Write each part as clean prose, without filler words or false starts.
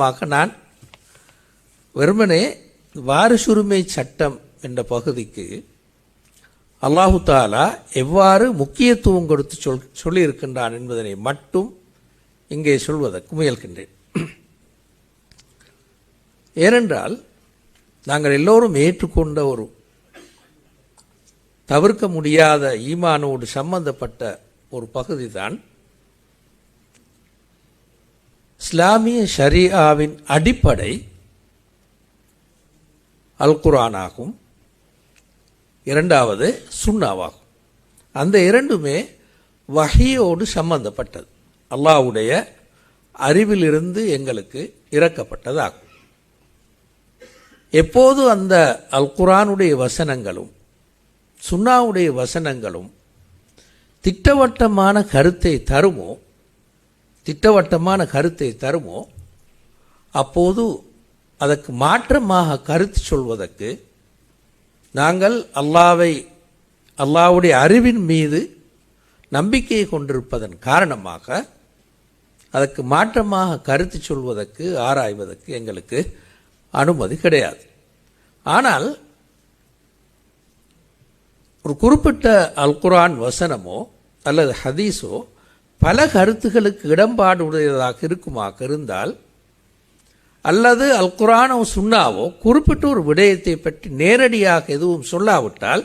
காரணமாக நான் வெறுமனே வாரிசுரிமை சட்டம் என்ற பகுதிக்கு அல்லாஹு தாலா எவ்வாறு முக்கியத்துவம் கொடுத்து சொல்லியிருக்கின்றான் என்பதனை மட்டும் இங்கே சொல்வதற்கு முயல்கின்றேன். ஏனென்றால் நாங்கள் எல்லோரும் ஏற்றுக்கொண்ட ஒரு தவிர்க்க முடியாத ஈமானோடு சம்பந்தப்பட்ட ஒரு பகுதி தான் இஸ்லாமிய ஷரீஆவின் அடிப்படை அல் குர்ஆனாகும், இரண்டாவது சுன்னாவாகும். அந்த இரண்டுமே வஹீயோடு சம்பந்தப்பட்டது, அல்லாஹ்வுடைய அறிவிலிருந்து எங்களுக்கு இறக்கப்பட்டதாகும். எப்போது அந்த அல் குர்ஆனுடைய வசனங்களும் சுன்னாவுடைய வசனங்களும் திட்டவட்டமான கருத்தை தருமோ அப்போது அதற்கு மாற்றமாக கருத்து சொல்வதற்கு நாங்கள் அல்லாஹ்வுடைய அறிவின் மீது நம்பிக்கையை கொண்டிருப்பதன் காரணமாக அதற்கு மாற்றமாக கருத்து சொல்வதற்கு ஆராய்வதற்கு எங்களுக்கு அனுமதி கிடையாது. ஆனால் ஒரு குறிப்பிட்ட அல் குர்ஆன் வசனமோ அல்லது ஹதீஸோ பல கருத்துகளுக்கு இடம்பாடு உடையதாக இருக்குமாக இருந்தால், அல்லது அல் குர்ஆனோ சுன்னாவோ குறிப்பிட்ட ஒரு விடயத்தை பற்றி நேரடியாக எதுவும் சொல்லாவிட்டால்,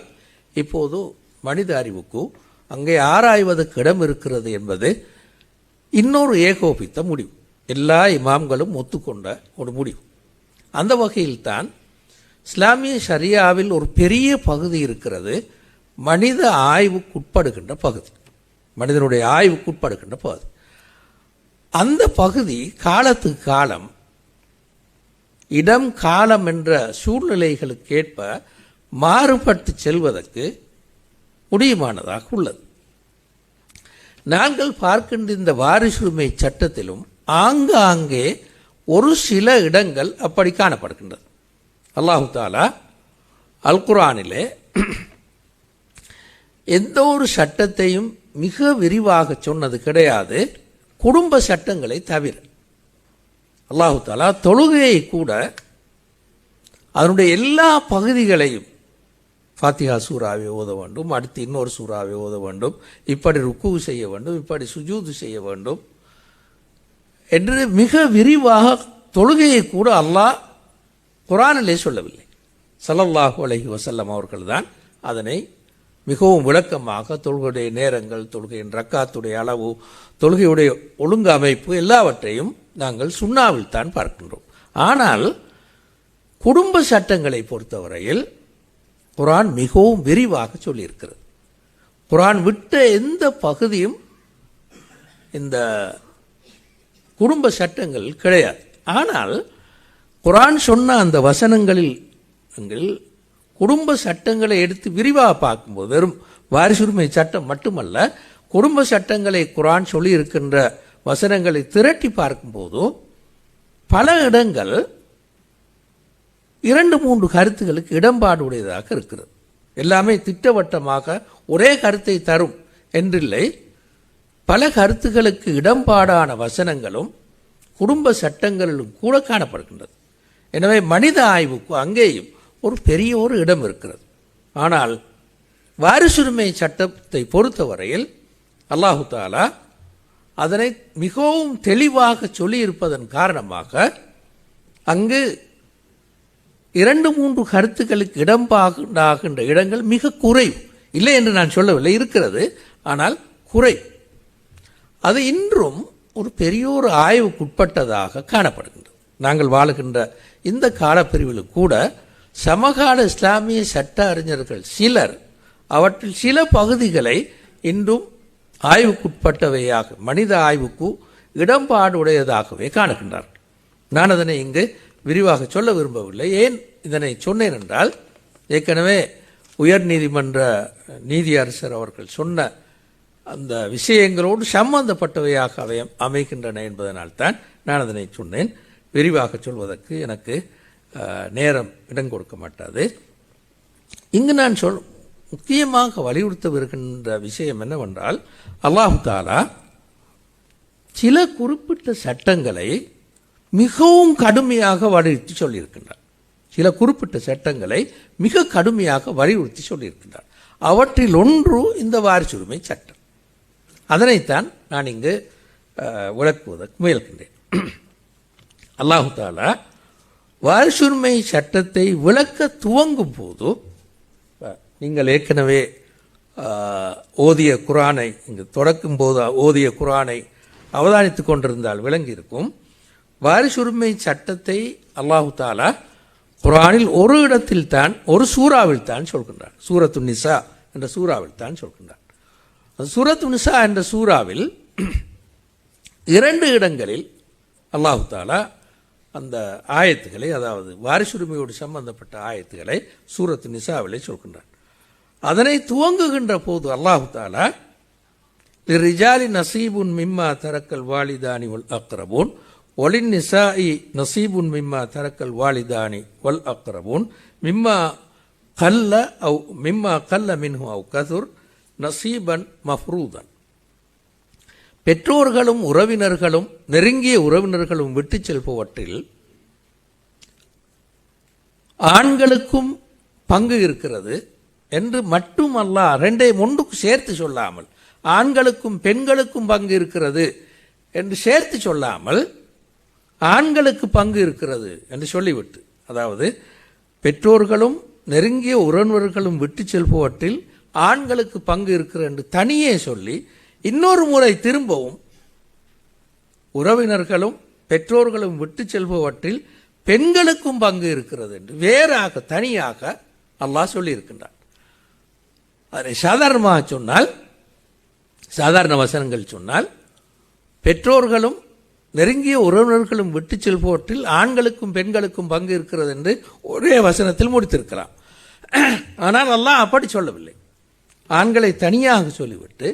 இப்போது மனித அறிவுக்கு அங்கே ஆராய்வதற்கு இடம் இருக்கிறது என்பது இன்னொரு ஏகோபித்த முடிவு, எல்லா இமாம்களும் ஒத்துக்கொண்ட ஒரு முடிவு. அந்த வகையில்தான் இஸ்லாமிய ஷரியாவில் ஒரு பெரிய பகுதி இருக்கிறது, மனித ஆய்வுக்குட்படுகின்ற பகுதி, மனிதனுடைய ஆய்வுக்குட்படுகின்ற பகுதி. அந்த பகுதி காலத்துக்கு காலம், இடம் காலம் என்ற சூழ்நிலைகளுக்கேற்ப மாறுபட்டு செல்வதற்கு முடியுமானதாக உள்ளது. நாங்கள் பார்க்கின்ற இந்த வாரிசுரிமை சட்டத்திலும் ஆங்காங்கே ஒரு சில இடங்கள் அப்படி காணப்படுகின்றது. அல்லாஹு தாலா அல் குர்ஆனிலே எந்த ஒரு சட்டத்தையும் மிக விரிவாக சொன்னது கிடையாது, குடும்ப சட்டங்களை தவிர. அல்லாஹு தாலா தொழுகையை கூட அதனுடைய எல்லா பகுதிகளையும், ஃபாத்திஹா சூறாவை ஓத வேண்டும், அடுத்து இன்னொரு சூறாவை ஓத வேண்டும், இப்படி ருக்கு செய்ய வேண்டும், இப்படி சுஜூது செய்ய வேண்டும் என்று மிக விரிவாக தொழுகையை கூட அல்லாஹ் குர்ஆனிலே சொல்லவில்லை. ஸல்லல்லாஹு அலைஹி வஸல்லம் அவர்கள் தான் அதனை மிகவும் விளக்கமாக தொழுகையுடைய நேரங்கள், தொழுகையின் ரக்காத்துடைய அளவு, தொழுகையுடைய ஒழுங்கு அமைப்பு எல்லாவற்றையும் நாங்கள் சுன்னாவில் தான் பார்க்கின்றோம். ஆனால் குடும்ப சட்டங்களை பொறுத்தவரையில் குர்ஆன் மிகவும் விரிவாக சொல்லியிருக்கிறது. குர்ஆன் விட்ட எந்த பகுதியும் இந்த குடும்ப சட்டங்கள் கிடையாது. ஆனால் குர்ஆன் சொன்ன அந்த வசனங்களில் குடும்ப சட்டங்களை எடுத்து விரிவாக பார்க்கும்போது, வெறும் வாரிசுரிமை சட்டம் மட்டுமல்ல, குடும்ப சட்டங்களை குர்ஆன் சொல்லி இருக்கின்ற வசனங்களை திரட்டி பார்க்கும்போது பல இடங்கள் 2-3 கருத்துகளுக்கு இடம்பாடு உடையதாக இருக்கிறது. எல்லாமே திட்டவட்டமாக ஒரே கருத்தை தரும் என்றில்லை, பல கருத்துகளுக்கு இடம்பாடான வசனங்களும் குடும்ப சட்டங்களிலும் கூட காணப்படுகின்றது. எனவே மனித ஆய்வுக்கு அங்கேயும் ஒரு பெரிய ஒரு இடம் இருக்கிறது. ஆனால் வாரிசுரிமை சட்டத்தை பொறுத்தவரையில் அல்லாஹு தாலா அதனை மிகவும் தெளிவாக சொல்லியிருப்பதன் காரணமாக அங்கு 2-3 கருத்துக்களுக்கு இடம்பாகின்ற இடங்கள் மிக குறைவு. இல்லை என்று நான் சொல்லவில்லை, இருக்கிறது, ஆனால் குறை. அது இன்றும் ஒரு பெரிய ஒரு ஆய்வுக்குட்பட்டதாக காணப்படுகின்றது. நாங்கள் வாழுகின்ற இந்த காலப்பிரிவில் கூட சமகால இஸ்லாமிய சட்ட அறிஞர்கள் சிலர் அவற்றில் சில பகுதிகளை இன்றும் ஆய்வுக்குட்பட்டவையாக, மனித ஆய்வுக்கு இடம்பாடு உடையதாகவே காணுகின்றார்கள். நான் அதனை இங்கு விரிவாக சொல்ல விரும்பவில்லை. ஏன் இதனை சொன்னேன் என்றால், ஏற்கனவே உயர் நீதிமன்ற நீதியரசர் அவர்கள் சொன்ன அந்த விஷயங்களோடு சம்பந்தப்பட்டவையாக அவை அமைகின்றன என்பதனால்தான் நான் அதனை சொன்னேன். விரிவாக சொல்வதற்கு எனக்கு நேரம் இடம் கொடுக்க மாட்டாது. இங்கு நான் முக்கியமாக வலியுறுத்த வருகின்ற விஷயம் என்னவென்றால், அல்லாஹு தாலா சில குறிப்பிட்ட சட்டங்களை மிகவும் கடுமையாக வலியுறுத்தி சொல்லியிருக்கின்றார். சில குறிப்பிட்ட சட்டங்களை மிக கடுமையாக வலியுறுத்தி சொல்லியிருக்கின்றார். அவற்றில் ஒன்று இந்த வாரிசுரிமை சட்டம். அதனைத்தான் நான் இங்கு விளக்குவதற்கு முயல்கின்றேன். அல்லாஹு தாலா வாரிசுரிமை சட்டத்தை விளக்க துவங்கும் போது, நீங்கள் ஏற்கனவே ஓதிய குரானை இங்கு தொடக்கும் போது ஓதிய குரானை அவதானித்து கொண்டிருந்தால் விளங்கியிருக்கும். வாரிசுரிமை சட்டத்தை அல்லாஹு தாலா குரானில் ஒரு இடத்தில் தான், ஒரு சூறாவில் தான் சொல்கின்றார். சூரத்து நிசா என்ற சூறாவில் தான் சொல்கின்றார். சூரத்து நிசா என்ற சூறாவில் 2 இடங்களில் அல்லாஹு தாலா அந்த ஆயத்துக்களை, அதாவது வாரிசுரிமையோடு சம்பந்தப்பட்ட ஆயத்துக்களை சூரத்து நிசாவிலே சொல்கின்றார். அதனை துவங்குகின்ற போது அல்லாஹு தாலா லிரிஜாலி நசீபுன் மிம்மா தரக்கல் வாலிதானி வல் அக்ரபூன் ஒலின் நிசாஇ நசீபுன் மிம்மா தரக்கல் வாலிதானி வல் அக்ரபூன் மிம்மா கல்ல மின்ஹு அவ் கதுர் நசீபன் மஃப்ரூதன். பெற்றோர்களும் உறவினர்களும் நெருங்கிய உறவினர்களும் விட்டு செல்பவற்றில் ஆண்களுக்கும் பங்கு இருக்கிறது என்று மட்டும் அல்லாஹ் 2ஐயும் ஒன்றுக்கு சேர்த்து சொல்லாமல், ஆண்களுக்கும் பெண்களுக்கும் பங்கு இருக்கிறது என்று சேர்த்து சொல்லாமல், ஆண்களுக்கு பங்கு இருக்கிறது என்று சொல்லிவிட்டு, அதாவது பெற்றோர்களும் நெருங்கிய உறவினர்களும் விட்டு செல்பவற்றில் ஆண்களுக்கு பங்கு இருக்கிறது என்று தனியே சொல்லி, இன்னொரு முறை திரும்பவும் உறவினர்களும் பெற்றோர்களும் விட்டு செல்பவற்றில் பெண்களுக்கும் பங்கு இருக்கிறது என்று வேறாக தனியாக அல்லாஹ் சொல்லியிருக்கின்றார். அதை சாதாரணமாக சொன்னால், சாதாரண வசனங்கள் சொன்னால், பெற்றோர்களும் நெருங்கிய உறவினர்களும் விட்டு செல்பவற்றில் ஆண்களுக்கும் பெண்களுக்கும் பங்கு இருக்கிறது என்று ஒரே வசனத்தில் முடித்திருக்கலாம். ஆனால் அல்லாஹ் அப்படி சொல்லவில்லை. ஆண்களை தனியாக சொல்லிவிட்டு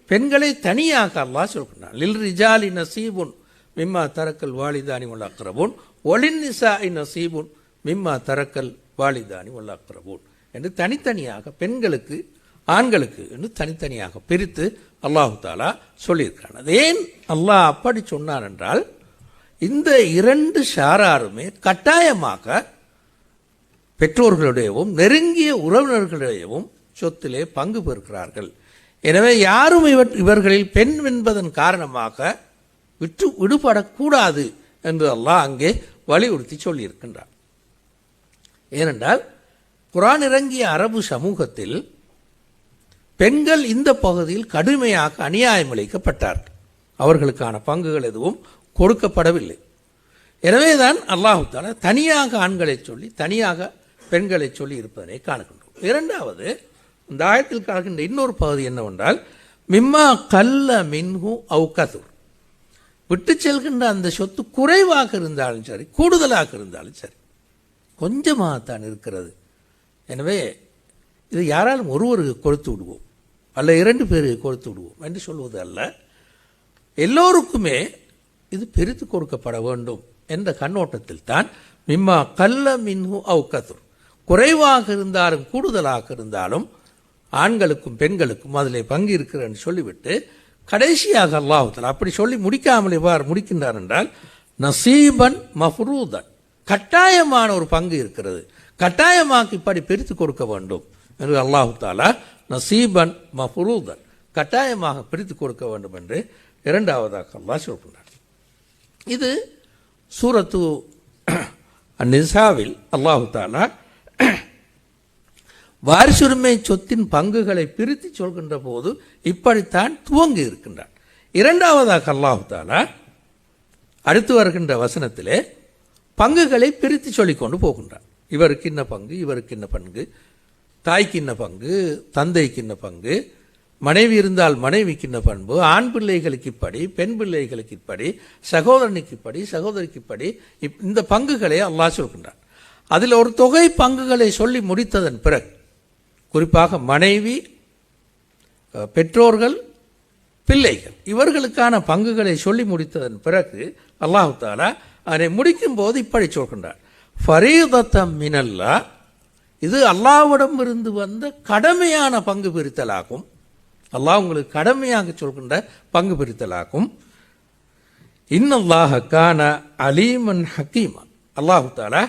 பெண்களை தனியாக அல்லாஹ் சொல்கிறான். லில் ரிஜாலி நசீபுன் மிம்மா தரக்கல் வாலிதானி வல் அக்ரபூன் ஒலின் நிசாஇ நசீபுன் மிம்மா தரக்கல் வாலிதானி வல் அக்ரபூன் என்று தனித்தனியாக பெண்களுக்கு ஆண்களுக்கு என்று தனித்தனியாக பிரித்து அல்லாஹு தாலா சொல்லியிருக்கிறான். அது ஏன் அல்லாஹ் அப்படி சொன்னான் என்றால், இந்த 2 ஷாராருமே கட்டாயமாக பெற்றோர்களுடையவும் நெருங்கிய உறவினர்களுடையவும் சொத்திலே பங்கு பெறுகிறார்கள். எனவே யாரும் இவர்களில் பெண் என்பதன் காரணமாக விடுபடக்கூடாது என்று அல்லாஹ் அங்கே வலியுறுத்தி சொல்லியிருக்கின்றார். ஏனென்றால் குர்ஆன் இறங்கிய அரபு சமூகத்தில் பெண்கள் இந்த பகுதியில் கடுமையாக அநியாயம் இழைக்கப்பட்டார்கள். அவர்களுக்கான பங்குகள் எதுவும் கொடுக்கப்படவில்லை. எனவேதான் அல்லாஹு தஆலா தனியாக ஆண்களை சொல்லி தனியாக பெண்களை சொல்லி இருப்பதனை காணுகின்றோம். இரண்டாவது, இந்த ஆயத்தில் காணுகின்ற இன்னொரு பகுதி என்னவென்றால், மிம்மா கல்ல மின்ஹு அவு கதுர், விட்டு செல்கின்ற அந்த சொத்து குறைவாக இருந்தாலும் சரி கூடுதலாக இருந்தாலும் சரி கொஞ்சமாகத்தான் இருக்கிறது. எனவே இது யாராலும் ஒருவருக்கு கொடுத்து விடுவோம் அல்ல 2 பேருக்கு கொடுத்து விடுவோம் என்று சொல்வது அல்ல. எல்லோருக்குமே இது பிரித்து கொடுக்கப்பட வேண்டும் என்ற கண்ணோட்டத்தில் தான் மிம்மா கல்ல மின்ஹு அவு கதுர், குறைவாக இருந்தாலும் கூடுதலாக இருந்தாலும் ஆண்களுக்கும் பெண்களுக்கும் அதிலே பங்கு இருக்கிறன்னு சொல்லிவிட்டு கடைசியாக அல்லாஹ் தஆலா அப்படி சொல்லி முடிக்காமல் எவ்வாறு முடிக்கின்றார் என்றால், நசீபன் மஃப்ரூதன், கட்டாயமான ஒரு பங்கு இருக்கிறது, கட்டாயமாக இப்படி பிரித்து கொடுக்க வேண்டும் என்று அல்லாஹ் தஆலா நசீபன் மஃப்ரூதன், கட்டாயமாக பிரித்து கொடுக்க வேண்டும் என்று இரண்டாவதாக அல்லாஹ் சொல்கின்றார். இது சூரத்து நிசாவில் அல்லாஹ் தஆலா வாரிசுரிமை சொத்தின் பங்குகளை பிரித்து சொல்கின்ற போது இப்படித்தான் துவங்கி இருக்கின்றார். இரண்டாவதாக அல்லாஹ் தஆலா அடுத்து வருகின்ற வசனத்திலே பங்குகளை பிரித்து சொல்லிக்கொண்டு போகின்றார். இவருக்கு இன்ன பங்கு, இவருக்கு இன்ன பங்கு, தாய்க்கு இன்ன பங்கு, தந்தைக்கு இன்ன பங்கு, மனைவி இருந்தால் மனைவிக்கு இன்ன பண்பு, ஆண் பிள்ளைகளுக்கு இப்படி, பெண் பிள்ளைகளுக்கு இப்படி, சகோதரனுக்கு இப்படி, சகோதரிக்கு இப்படி, இந்த பங்குகளை அல்லாஹ் சொல்கின்றார். அதில் ஒரு தொகை பங்குகளை சொல்லி முடித்ததன் பிறகு, குறிப்பாக மனைவி, பெற்றோர்கள், பிள்ளைகள் இவர்களுக்கான பங்குகளை சொல்லி முடித்ததன் பிறகு அல்லாஹ் தஆலா அதை முடிக்கும் போது இப்படி சொல்கின்றார், ஃபரீதத்தம் மினல்லாஹ், இது அல்லாஹ்விடம் இருந்து வந்த கடமையான பங்கு பிரித்தலாகும். அல்லாஹ் உங்களுக்கு கடமையாக சொல்கின்ற பங்கு பிரித்தலாகும். இன்னல்லாஹ கான அலீமன் ஹக்கீமா, அல்லாஹு தாலா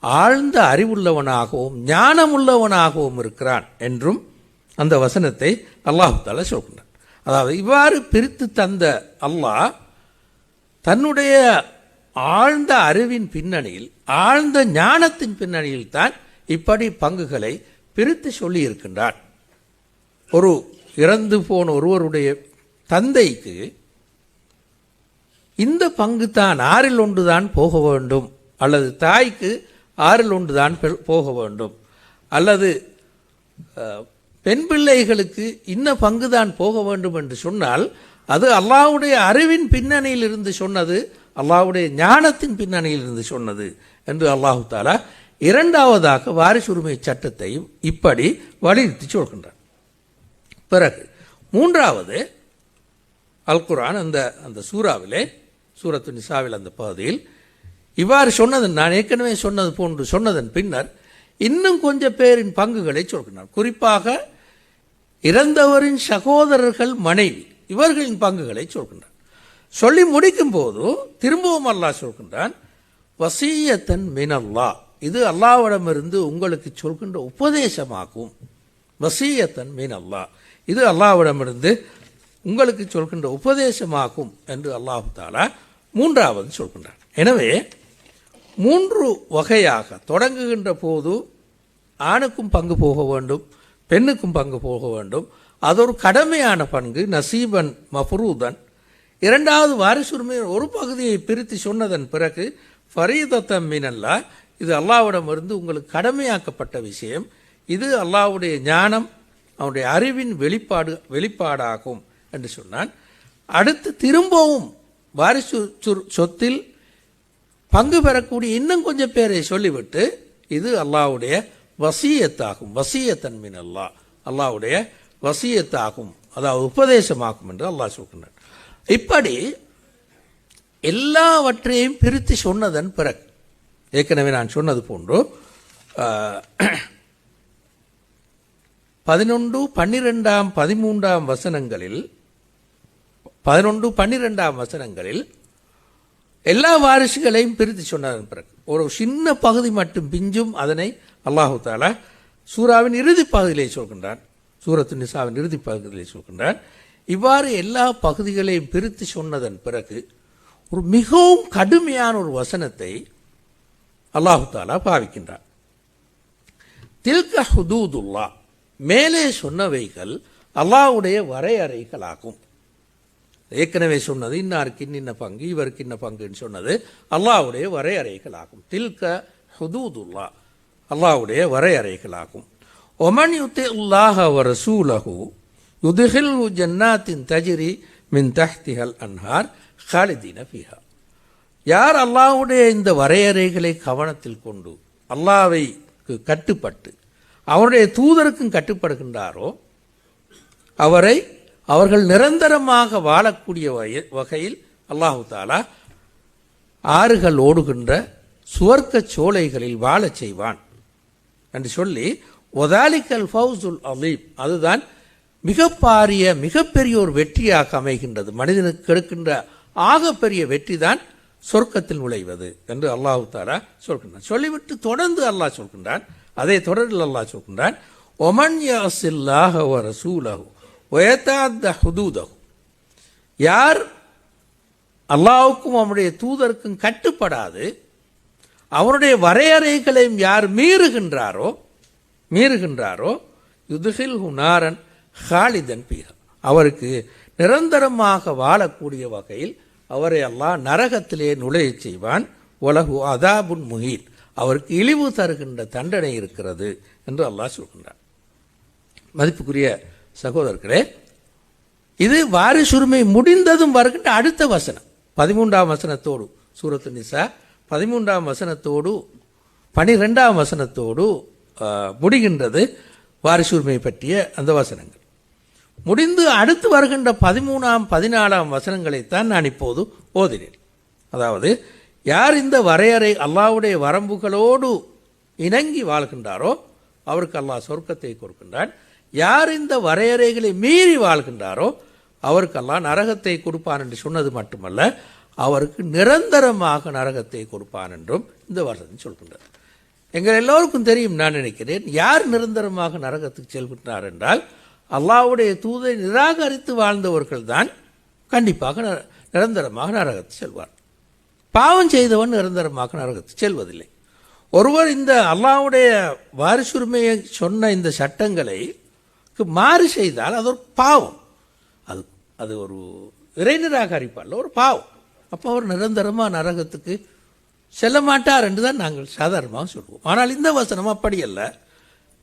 ஆழ்ந்த அறிவுள்ளவனாகவும் ஞானமுள்ளவனாகவும் இருக்கிறான் என்றும் அந்த வசனத்தை அல்லாஹு தாலா சொல்கின்றான். அதாவது இவ்வாறு பிரித்து தந்த அல்லாஹ் தன்னுடைய ஆழ்ந்த அறிவின் பின்னணியில், ஆழ்ந்த ஞானத்தின் பின்னணியில் தான் இப்படி பங்குகளை பிரித்து சொல்லி இருக்கின்றான். ஒரு இறந்து போன ஒருவருடைய தந்தைக்கு இந்த பங்கு தான் 6 தான் போக வேண்டும், அல்லது தாய்க்கு 6 தான் போக வேண்டும், அல்லது பெண் பிள்ளைகளுக்கு இன்ன பங்கு தான் போக வேண்டும் என்று சொன்னால் அது அல்லாஹ்வுடைய அறிவின் பின்னணியில் இருந்து சொன்னது, அல்லாஹ்வுடைய ஞானத்தின் பின்னணியில் இருந்து சொன்னது என்று அல்லாஹு தாலா இரண்டாவதாக வாரிசுரிமை சட்டத்தையும் இப்படி வலியுறுத்தி சொல்கின்றார். பிறகு மூன்றாவது அல் குர்ஆன் அந்த சூறாவிலே, சூரத்து நிசாவில் அந்த பகுதியில் இவ்வாறு சொன்னது, நான் ஏற்கனவே சொன்னது போன்று சொன்னதன் பின்னர் இன்னும் கொஞ்சம் பேரின் பங்குகளை சொல்கின்றார். குறிப்பாக இறந்தவரின் சகோதரர்கள், மனைவி, இவர்களின் பங்குகளை சொல்கின்றார். சொல்லி முடிக்கும் போது திரும்பவும் அல்லாஹ் சொல்கின்றான், வசியத்தன் மினல்லாஹ், இது அல்லாஹ்விடமிருந்து உங்களுக்கு சொல்கின்ற உபதேசமாகும். வசியத்தன் மினல்லாஹ், இது அல்லாஹ்விடமிருந்து உங்களுக்கு சொல்கின்ற உபதேசமாகும் என்று அல்லாஹு தாலா மூன்றாவது சொல்கின்றார். எனவே 3 வகையாக தொடங்குகின்ற போது ஆணுக்கும் பங்கு போக வேண்டும், பெண்ணுக்கும் பங்கு போக வேண்டும், அது ஒரு கடமையான பங்கு, நசீபன் மஃபரூதன். இரண்டாவது வாரிசுரிமை ஒரு பகுதியை பிரித்து சொன்னதன் பிறகு ஃபரீதத்தம் மினல்லாஹ், இது அல்லாஹ்விடமிருந்து உங்களுக்கு கடமையாக்கப்பட்ட விஷயம், இது அல்லாஹ்வுடைய ஞானம், அவனுடைய அறிவின் வெளிப்பாடாகும் என்று சொன்னான். அடுத்து திரும்பவும் வாரிசு சொத்தில் பங்கு பெறக்கூடிய இன்னும் கொஞ்சம் பேரை சொல்லிவிட்டு இது அல்லாஹ்வுடைய வசியத்தாகும், வசியத்தன் மினல்லாஹ், அல்லாஹ்வுடைய வசியத்தாகும், அதாவது உபதேசமாகும் என்று அல்லாஹ் சொல்கின்றான். இப்படி எல்லாவற்றையும் பிரித்து சொன்னதன் பிறகு ஏற்கனவே நான் சொன்னது போன்று 11, 12, 13 வசனங்களில் 11, 12 வசனங்களில் எல்லா வாரிசுகளையும் பிரித்து சொன்னதன் பிறகு ஒரு சின்ன பகுதி மட்டும் பிஞ்சும் அதனை அல்லாஹு தாலா சூராவின் இறுதி பகுதியிலே சொல்கின்றான், சூரத்து நிசாவின் இறுதி பகுதியிலே சொல்கின்றான். இவ்வாறு எல்லா பகுதிகளையும் பிரித்து சொன்னதன் பிறகு ஒரு மிகவும் கடுமையான ஒரு வசனத்தை அல்லாஹு தாலா பாவிக்கின்றான். தில்க ஹுதூதுல்லாஹ், மேலே சொன்னவைகள் அல்லாஹ்வுடைய வரையறைகளாகும். ஏற்கனவே சொன்னது இன்னாருக்கு இன்ன பங்கு, இவருக்கு இன்ன பங்குன்னு சொன்னது அல்லாஹ்வுடைய வரையறைகளாகும். தில்க ஹுதூதுல்லாஹ், அல்லாஹ்வுடைய வரையறைகளாகும். ஒமன் யுத்தில்லாஹ வ ரசூலஹு யுத்ஹில்ஹு ஜன்னாத்தின் தஜ்ரி மின் தஹ்திஹல் அன்ஹார் காலிதீன ஃபீஹா. யார் அல்லாஹ்வுடைய இந்த வரையறைகளை கவனத்தில் கொண்டு அல்லாஹ்வுக்கு கட்டுப்பட்டு அவருடைய தூதருக்கும் கட்டுப்படுகின்றாரோ அவர்கள் நிரந்தரமாக வாழக்கூடிய வகையில் அல்லாஹு தாலா ஆறுகள் ஓடுகின்ற சுவர்க்க சோலைகளில் வாழச் செய்வான் என்று சொல்லி, ஒதாலிக்கல் ஃபௌசுல் அலீம், அதுதான் மிகப்பெரிய ஒரு வெற்றியாக அமைகின்றது. மனிதனுக்கு கிடைக்கின்ற ஆகப்பெரிய வெற்றி தான் சொர்க்கத்தில் நுழைவது என்று அல்லாஹு தாலா சொல்கின்றான். சொல்லிவிட்டு தொடர்ந்து அல்லாஹ் சொல்கின்றான், அதே தொடரில் அல்லாஹ் சொல்கின்றான், ஒமன் யஸில்லாஹ வ ரசூலஹு வயதஅத்த ஹுதூதஹு, யார் அல்லாஹ்வுக்கும் அவருடைய தூதருக்கும் கட்டுப்படாது அவருடைய வரையறைகளையும் யார் மீறுகின்றாரோ யுத்ஹில்ஹு நாரன் காலிதன் ஃபீஹா, அவருக்கு நிரந்தரமாக வாழக்கூடிய வகையில் அவரை அல்லாஹ் நரகத்திலே நுழையச் செய்வான். வலஹு அதாபுன் முஹீன், அவருக்கு இழிவு தருகின்ற தண்டனை இருக்கிறது என்று அல்லாஹ் சொல்கின்றான். மதிப்புக்குரிய சகோதரர்களே, இது வாரிசுரிமை முடிந்ததும் வருகின்ற அடுத்த வசனம் 13ஆம் வசனத்தோடு, சூரத்து நிசா 13ஆம் வசனத்தோடு 12ஆம் வசனத்தோடு முடிகின்றது வாரிசுரிமை பற்றிய அந்த வசனங்கள். முடிந்து அடுத்து வருகின்ற 13ஆம் 14ஆம் வசனங்களைத்தான் நான் இப்போது ஓதினேன். அதாவது யார் இந்த வரையறை அல்லாஹ்வுடைய வரம்புகளோடு இணங்கி வாழ்கின்றாரோ அவருக்கு அல்லாஹ் சொர்க்கத்தை கொடுக்கின்றான். யார் இந்த வரையறைகளை மீறி வாழ்கின்றாரோ அவருக்கு அல்லாஹ் நரகத்தை கொடுப்பான் என்று சொன்னது மட்டுமல்ல, அவருக்கு நிரந்தரமாக நரகத்தை கொடுப்பான் என்றும் இந்த வசனம் சொல்கின்றது. எங்கள் எல்லோருக்கும் தெரியும், நான் நினைக்கிறேன், யார் நிரந்தரமாக நரகத்துக்கு செல்கின்றார் என்றால் அல்லாஹ்வுடைய தூதை நிராகரித்து வாழ்ந்தவர்கள் தான் கண்டிப்பாக நிரந்தரமாக நரகத்து செல்வார். பாவம் செய்தவன் நிரந்தரமாக நரகத்து செல்வதில்லை. ஒருவர் இந்த அல்லாஹ்வுடைய வாரிசுரிமையை சொன்ன இந்த சட்டங்களை மாறு செய்தால் அது ஒரு பாவம், அது ஒரு இறை நிராகரிப்பல்ல, ஒரு பாவம். அப்போ அவர் நிரந்தரமாக நரகத்துக்கு செல்ல மாட்டார் என்று தான் நாங்கள் சாதாரணமாக சொல்வோம். ஆனால் இந்த வசனம் அப்படி அல்ல,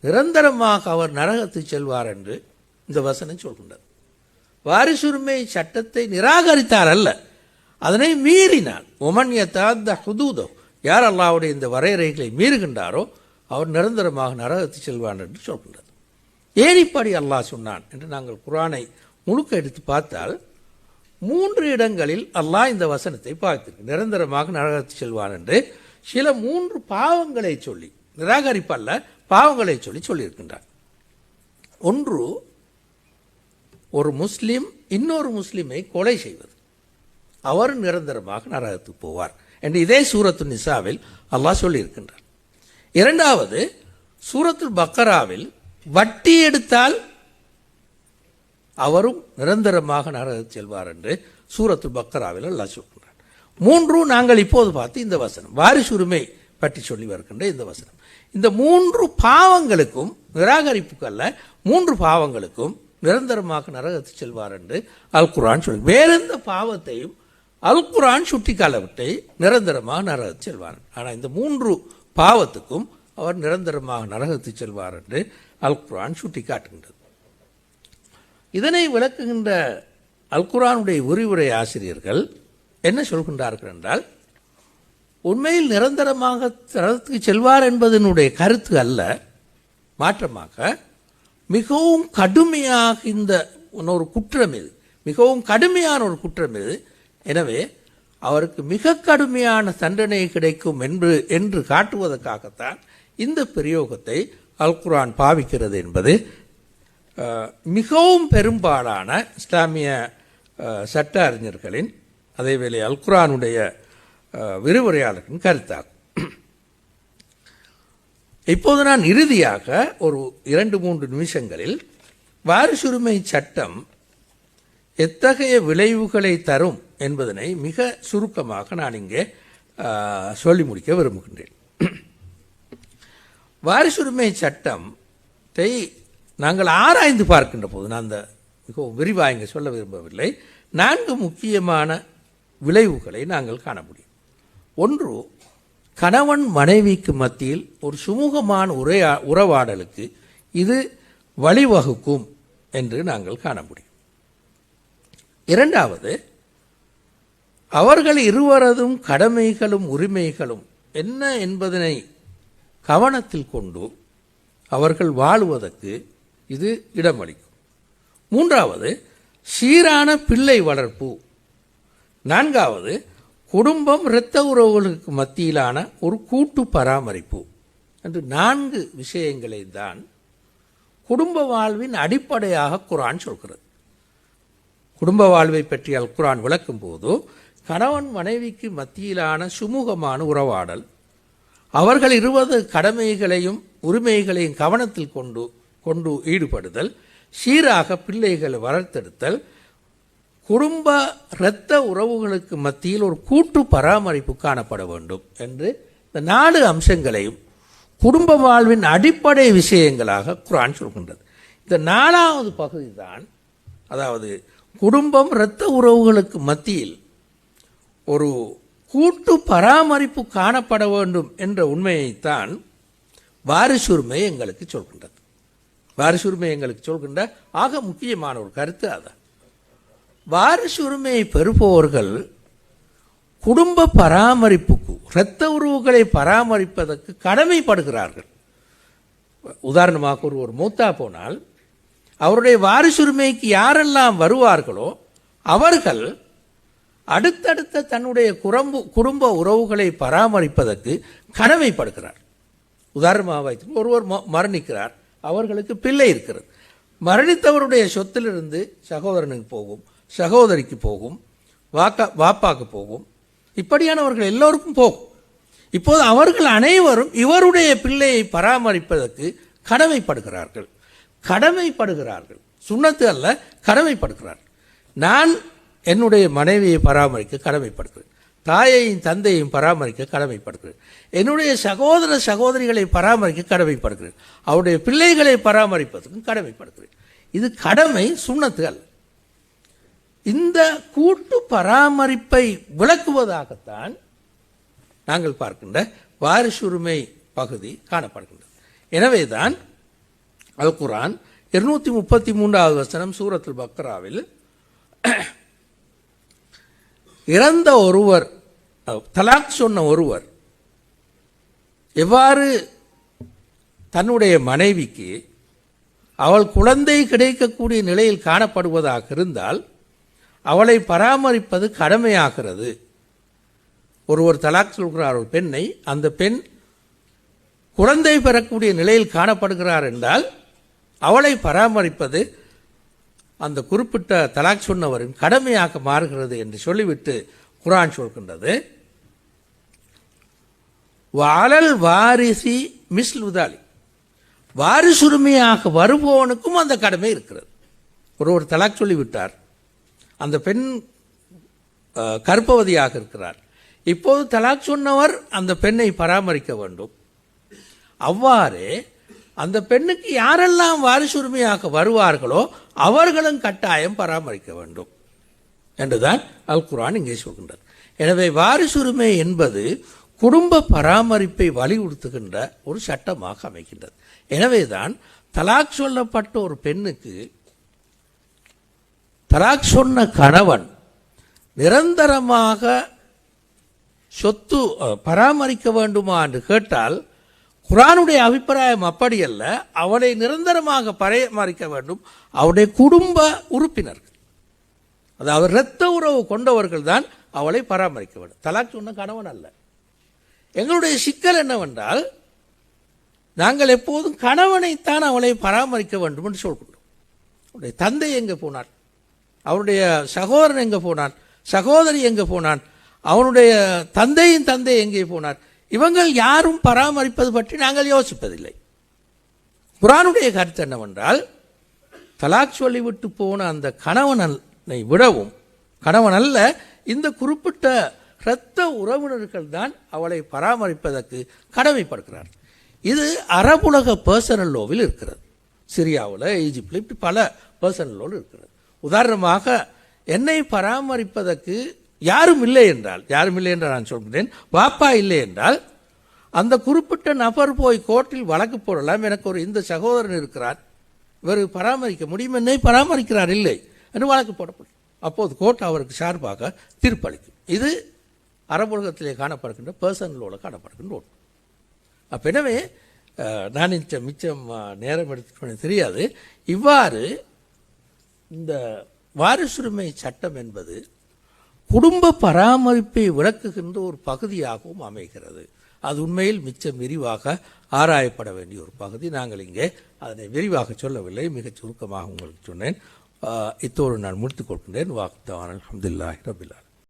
நிரந்தரமாக அவர் நரகத்துக்கு செல்வார் என்று இந்த வசனம் சொல்கின்றது. வாரிசுரிமை சட்டத்தை நிராகரித்தார் அல்ல, அதனை மீறினார். ஒமன் யதாத்த ஹுதூதோ, யார் அல்லாஹ்வுடைய இந்த வரையறைகளை மீறுகின்றாரோ அவர் நிரந்தரமாக நரகத்துக்கு செல்வார் என்று சொல்கின்றது. ஏன் இப்படி அல்லாஹ் சொன்னான் என்று நாங்கள் குர்ஆனை முழுக்க எடுத்து பார்த்தால் 3 இடங்களில் அல்லாஹ் இந்த வசனத்தை பார்த்திருக்கு. நிரந்தரமாக நரகத்துக்கு செல்வான் என்று சில 3 பாவங்களை சொல்லி, நிராகரிப்பல்ல, பாவங்களை சொல்லியிருக்கின்றார். ஒன்று, ஒரு முஸ்லிம் இன்னொரு முஸ்லிமை கொலை செய்வது, அவர் நிரந்தரமாக நரகத்துக்கு போவார் என்று இதே சூரத்து நிசாவில் அல்லாஹ் சொல்லியிருக்கின்றார். இரண்டாவது, சூரத்துல் பக்கராவில் வட்டி எடுத்தால் அவரும் நிரந்தரமாக நரகத்துக்கு செல்வார் என்று சூரத்துல் பக்கராவில் அல்லாஹ் சொல்கின்றார். 3, நாங்கள் இப்போது பார்த்து இந்த வசனம் வாரிசுரிமை பற்றி சொல்லி வருகின்ற இந்த வசனம். இந்த 3 பாவங்களுக்கும், நிராகரிப்புக்கு அல்ல, 3 பாவங்களுக்கும் நிரந்தரமாக நரகத்துக்கு செல்வார் என்று அல் குர்ஆன் சொல்லி, வேறெந்த பாவத்தையும் அல் குர்ஆன் சுட்டி காலவிட்டை நிரந்தரமாக நரகத்துக்கு செல்வார். ஆனால் இந்த 3 பாவத்துக்கும் அவர் நிரந்தரமாக நரகத்துக்கு செல்வார் என்று அல் குர்ஆன் சுட்டி காட்டுகின்றது. இதனை விளக்குகின்ற அல் குர்ஆனுடைய விரிவுரை ஆசிரியர்கள் என்ன சொல்கின்றார்கள் என்றால், உண்மையில் நிரந்தரமாக நரகத்துக்கு செல்வார் என்பதனுடைய கருத்து அல்ல, மாற்றமாக மிகவும் கடுமையாக இந்த ஒரு குற்றம் இது, மிகவும் கடுமையான ஒரு குற்றம் இது, எனவே அவருக்கு மிக கடுமையான தண்டனை கிடைக்கும் என்று காட்டுவதற்காகத்தான் இந்த பிரயோகத்தை அல் குர்ஆன் பாவிக்கிறது என்பது மிகவும் பெரும்பாலான இஸ்லாமிய சட்ட அறிஞர்களின், அதேவேளை அல் குர்ஆனுடைய விரிவுரையாளர்களின் கருத்தாகும். இப்போது நான் இறுதியாக ஒரு 2-3 நிமிஷங்களில் வாரிசுரிமை சட்டம் எத்தகைய விளைவுகளை தரும் என்பதனை மிக சுருக்கமாக நான் இங்கே சொல்லி முடிக்க விரும்புகின்றேன். வாரிசுரிமை சட்டத்தை நாங்கள் ஆராய்ந்து பார்க்கின்ற போது, நான் அந்த மிகவும் விரிவாக இங்கே சொல்ல விரும்பவில்லை, 4 முக்கியமான விளைவுகளை நாங்கள் காண முடியும். ஒன்று, கணவன் மனைவிக்கு மத்தியில் ஒரு சுமூகமான உறவாடலுக்கு இது வழிவகுக்கும் என்று நாங்கள் காண முடியும். இரண்டாவது, அவர்கள் இருவரதும் கடமைகளும் உரிமைகளும் என்ன என்பதனை கவனத்தில் கொண்டு அவர்கள் வாழுவதற்கு இது இடமளிக்கும். மூன்றாவது, சீரான பிள்ளை வளர்ப்பு. நான்காவது, குடும்பம் இரத்த உறவுகளுக்கு மத்தியிலான ஒரு கூட்டு பராமரிப்பு என்று 4 விஷயங்களை தான் குடும்ப வாழ்வின் அடிப்படையாக குர்ஆன் சொல்கிறது. குடும்ப வாழ்வை பற்றி அல் குர்ஆன் விளக்கும் போது, கணவன் மனைவிக்கு மத்தியிலான சுமூகமான உறவாடல், அவர்கள் இருவது கடமைகளையும் உரிமைகளையும் கவனத்தில் கொண்டு ஈடுபடுதல், சீராக பிள்ளைகளை வளர்த்தெடுத்தல், குடும்ப இரத்த உறவுகளுக்கு மத்தியில் ஒரு கூட்டு பராமரிப்பு காணப்பட வேண்டும் என்று இந்த 4 அம்சங்களையும் குடும்ப வாழ்வின் அடிப்படை விஷயங்களாக குர்ஆன் சொல்கின்றது. இந்த 4வது பகுதி தான், அதாவது குடும்பம் இரத்த உறவுகளுக்கு மத்தியில் ஒரு கூட்டு பராமரிப்பு காணப்பட வேண்டும் என்ற உண்மையைத்தான் வாரிசுரிமை எங்களுக்கு சொல்கின்றது. வாரிசுரிமை எங்களுக்கு சொல்கின்ற ஆக முக்கியமான ஒரு கருத்து அதான். வாரிசுரிமையை பெறுபவர்கள் குடும்ப பராமரிப்புக்கு, இரத்த உறவுகளை பராமரிப்பதற்கு கடமைப்படுகிறார்கள். உதாரணமாக ஒருவர் மூத்தா போனால் அவருடைய வாரிசுரிமைக்கு யாரெல்லாம் வருவார்களோ அவர்கள் அடுத்தடுத்த தன்னுடைய குடும்ப உறவுகளை பராமரிப்பதற்கு கடமைப்படுகிறார். உதாரணமாக வைத்து ஒருவர் மரணிக்கிறார், அவர்களுக்கு பிள்ளை இருக்கிறது, மரணித்தவருடைய சொத்திலிருந்து சகோதரனுக்கு போகும், சகோதரிக்கு போகும், வாப்பாக்கு போகும், இப்படியானவர்கள் எல்லோருக்கும் போகும். இப்போது அவர்கள் அனைவரும் இவருடைய பிள்ளையை பராமரிப்பதற்கு கடமைப்படுகிறார்கள். சுன்னத்து அல்ல, கடமைப்படுகிறார்கள். நான் என்னுடைய மனைவியை பராமரிக்க கடமைப்படுகிறேன், தாயையும் தந்தையும் பராமரிக்க கடமைப்படுகிறேன், என்னுடைய சகோதர சகோதரிகளை பராமரிக்க கடமைப்படுகிறேன், அவருடைய பிள்ளைகளை பராமரிப்பதற்கும் கடமைப்படுகிறேன். இது கடமை, சுன்னத்து அல்ல. இந்த கூட்டு பராமரிப்பை விளக்குவதாகத்தான் நாங்கள் பார்க்கின்ற வாரிசுரிமை பகுதி காணப்படுகின்றது. எனவேதான் அல் குர்ஆன் 233வது வசனம் சூரத்துல் பக்ராவில் இறந்த ஒருவர், தலாக் சொன்ன ஒருவர் எவ்வாறு தன்னுடைய மனைவிக்கு அவள் குழந்தை கிடைக்கக்கூடிய நிலையில் காணப்படுவதாக இருந்தால் அவளை பராமரிப்பது கடமையாகிறது. ஒருவர் தலாக் சொல்கிறார் ஒரு பெண்ணை, அந்த பெண் குழந்தை பெறக்கூடிய நிலையில் காணப்படுகிறார் என்றால் அவளை பராமரிப்பது அந்த குறிப்பிட்ட தலாக் சொன்னவரின் கடமையாக மாறுகிறது என்று சொல்லிவிட்டு குர்ஆன் சொல்கின்றது, வாலல் வாரிசி மிஸ்லுதாலி, வாரிசுரிமையாக வருபவனுக்கும் அந்த கடமை இருக்கிறது. ஒருவர் தலாக் சொல்லிவிட்டார், அந்த பெண் கர்ப்பவதியாக இருக்கிறார், இப்போது தலாக் சொன்னவர் அந்த பெண்ணை பராமரிக்க வேண்டும். அவ்வாறு அந்த பெண்ணுக்கு யாரெல்லாம் வாரிசுரிமையாக வருவார்களோ அவர்களும் கட்டாயம் பராமரிக்க வேண்டும் என்றுதான் அல் குர்ஆன் இங்கே சொல்கின்றது. எனவே வாரிசுரிமை என்பது குடும்ப பராமரிப்பை வலியுறுத்துகின்ற ஒரு சட்டமாக அமைகின்றது. எனவேதான் தலாக் சொல்லப்பட்ட ஒரு பெண்ணுக்கு தலாக் சொன்ன கணவன் நிரந்தரமாக சொத்து பராமரிக்க வேண்டுமா என்று கேட்டால் குர்ஆனுடைய அபிப்பிராயம் அப்படி அல்ல. அவளை நிரந்தரமாக பராமரிக்க வேண்டும் அவருடைய குடும்ப உறுப்பினர்கள், அதாவது இரத்த உறவு கொண்டவர்கள் தான் அவளை பராமரிக்க வேண்டும், தலாக் சொன்ன கணவன் அல்ல. எங்களுடைய சிக்கல் என்னவென்றால் நாங்கள் எப்போதும் கணவனைத்தான் அவளை பராமரிக்க வேண்டும் என்று சொல்கின்றோம். அவருடைய தந்தை எங்கே போனான், அவருடைய சகோதரன் எங்கே போனான், சகோதரி எங்கே போனான், அவனுடைய தந்தையின் தந்தை எங்கே போனார், இவங்கள் யாரும் பராமரிப்பது பற்றி நாங்கள் யோசிப்பதில்லை. குர்ஆனுடைய கருத்து என்னவென்றால் தலாக் சொல்லிவிட்டு போன அந்த கணவனை விடவும், கணவன் அல்ல, இந்த குறிப்பிட்ட இரத்த உறவினர்கள் தான் அவளை பராமரிப்பதற்கு கடமைப்படுகிறார். இது அரபுலக பர்சனல் லோவில் இருக்கிறது. சிரியாவில், ஈஜிப்டில் இப்படி பல பர்சனல் லோவில் இருக்கிறது. உதாரணமாக என்னை பராமரிப்பதற்கு யாரும் இல்லை என்றால் நான் சொல்கிறேன், வாப்பா இல்லை என்றால் அந்த குறிப்பிட்ட நபர் போய் கோர்ட்டில் வழக்கு போடலாம். எனக்கு ஒரு இந்த சகோதரன் இருக்கிறார், இவர் பராமரிக்க முடியும், என்னை பராமரிக்கிறார் இல்லை என்று வழக்கு போடப்படும். அப்போது கோர்ட் அவருக்கு சார்பாக தீர்ப்பளிக்கும். இது அரபுலகத்திலே காணப்படுகின்ற பர்சனலோடு காணப்படுகின்ற ஒன்று. அப்போ எனவே நான் மிச்சம் நேரம் எடுத்துக்கொண்டு தெரியாது. இவ்வாறு இந்த வாரிசுரிமை சட்டம் என்பது குடும்ப பராமரிப்பை விளக்குகின்ற ஒரு பகுதியாகவும் அமைகிறது. அது உண்மையில் மிச்சம் விரிவாக ஆராயப்பட வேண்டிய ஒரு பகுதி. நாங்கள் இங்கே அதனை விரிவாக சொல்லவில்லை, மிகச் சுருக்கமாக உங்களுக்கு சொன்னேன். இத்தோடு நான் முடித்துக் கொள்கின்றேன். வாக்தான் அல்ஹம்துலில்லாஹி ரப்பில் ஆலமீன்.